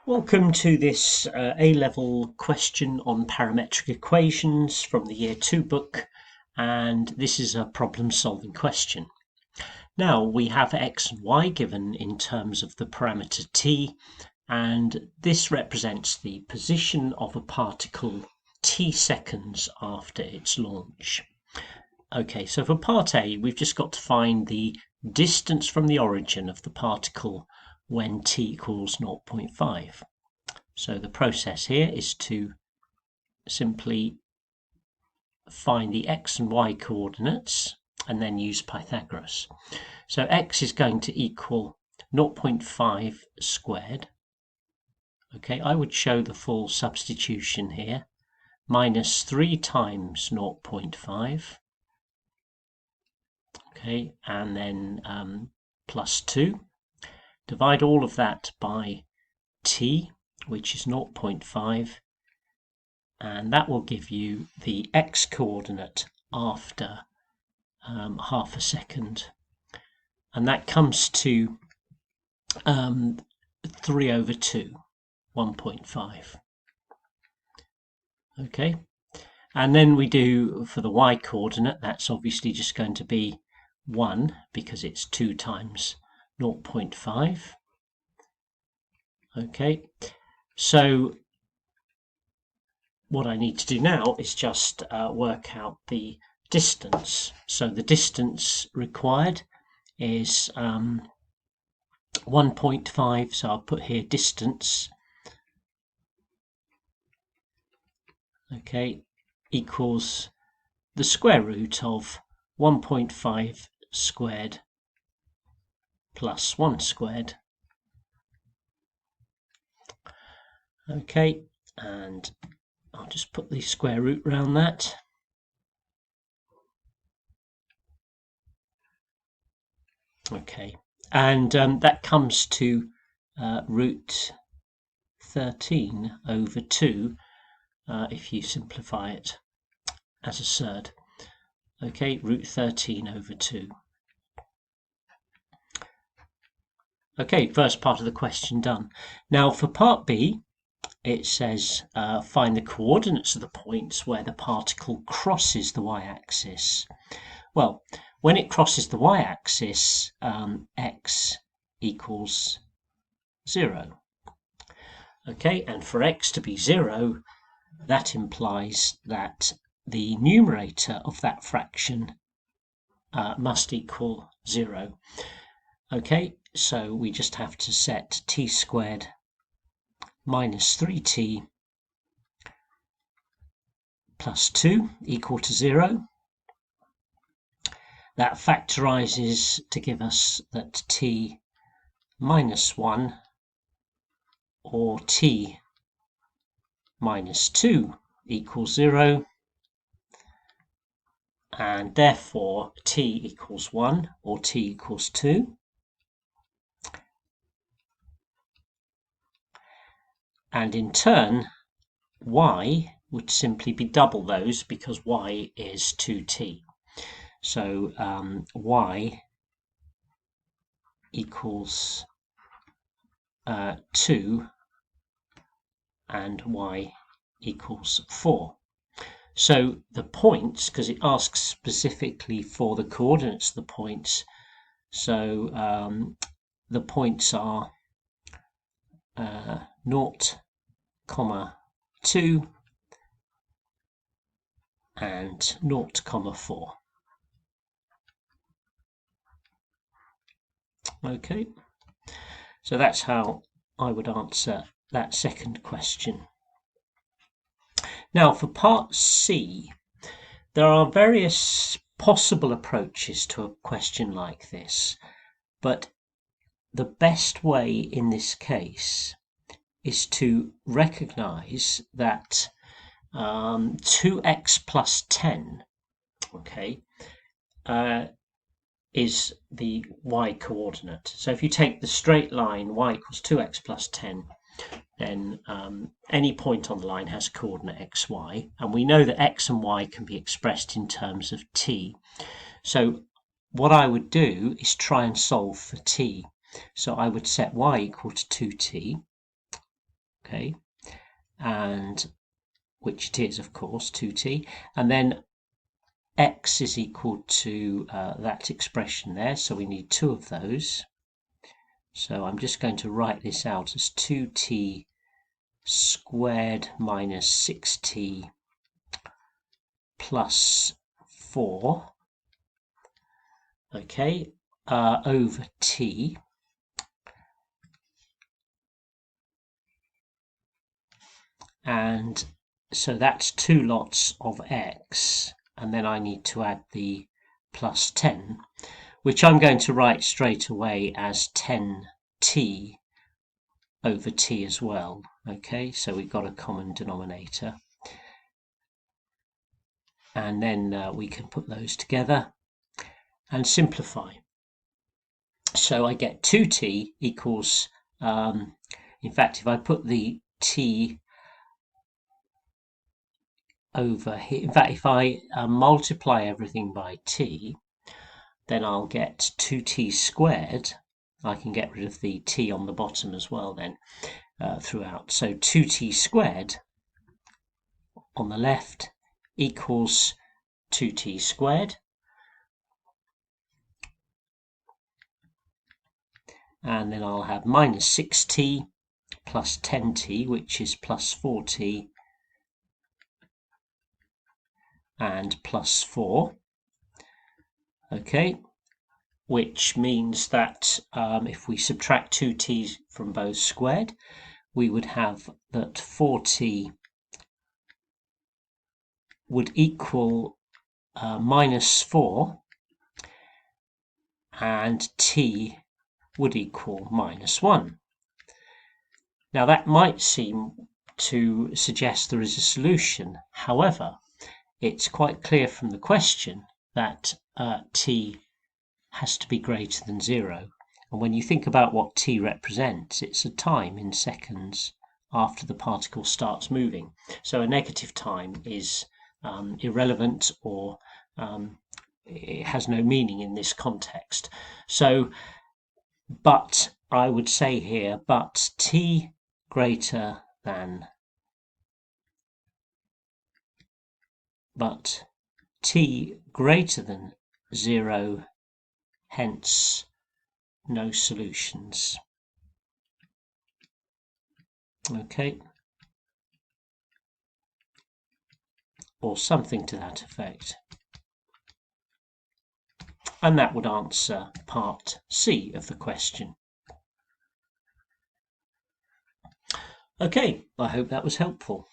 Welcome to this A-level question on parametric equations from the Year 2 book, and this is a problem-solving question. Now we have x and y given in terms of the parameter t, and this represents the position of a particle t seconds after its launch. Okay, so for part A, we've just got to find the distance from the origin of the particle when t equals 0.5. So the process here is to simply find the x and y coordinates and then use Pythagoras. So x is going to equal 0.5 squared. Okay, I would show the full substitution here. Minus 3 times 0.5. Okay, and then plus 2. Divide all of that by t, which is 0.5, and that will give you the x coordinate after half a second, and that comes to 3 over 2, 1.5. Okay, and then we do for the y coordinate, that's obviously just going to be 1 because it's 2 times 0.5. Okay, so what I need to do now is just work out the distance. So the distance required is 1.5, so I'll put here distance, okay, equals the square root of 1.5 squared plus 1 squared. Okay, and I'll just put the square root around that. Okay, and that comes to root 13 over 2 if you simplify it as a surd. Okay, root 13 over 2. Okay, first part of the question done. Now for part B, it says find the coordinates of the points where the particle crosses the y-axis. Well, when it crosses the y-axis, x equals 0. Okay, and for x to be 0, that implies that the numerator of that fraction must equal 0. Okay, so we just have to set t squared minus 3t plus 2 equal to 0. That factorizes to give us that t minus 1 or t minus 2 equals 0, and therefore t equals 1 or t equals 2. And in turn, y would simply be double those because y is 2t. So y equals 2 and y equals 4. So the points, because it asks specifically for the coordinates of the points, so the points are 0, 2 and 0, 4. Okay, so that's how I would answer that second question. Now for part C, there are various possible approaches to a question like this, but the best way in this case is to recognize that 2x plus 10, okay, is the y coordinate. So if you take the straight line y equals 2x plus 10, then any point on the line has a coordinate xy, and we know that x and y can be expressed in terms of t. So what I would do is try and solve for t. So I would set y equal to 2t, okay, and which it is, of course, 2t, and then x is equal to that expression there, so we need two of those. So I'm just going to write this out as 2t squared minus 6t plus 4, okay, over t, and so that's two lots of x, and then I need to add the plus 10, which I'm going to write straight away as 10t over t as well. Okay, so we've got a common denominator, and then we can put those together and simplify. So I get 2t equals, in fact, if I put the t over here, in fact, if I multiply everything by t, then I'll get 2t squared. I can get rid of the t on the bottom as well then throughout. So 2t squared on the left equals 2t squared. And then I'll have minus 6t plus 10t, which is plus 4t, and plus 4. Okay, which means that if we subtract 2t from both squared, we would have that 4t would equal minus 4, and t would equal minus 1. Now that might seem to suggest there is a solution. However, it's quite clear from the question that t has to be greater than 0. And when you think about what t represents, it's a time in seconds after the particle starts moving. So a negative time is irrelevant, or it has no meaning in this context. So, but I would say here, but t greater than, but t greater than 0, hence no solutions. Okay, or something to that effect. And that would answer part C of the question. Okay, I hope that was helpful.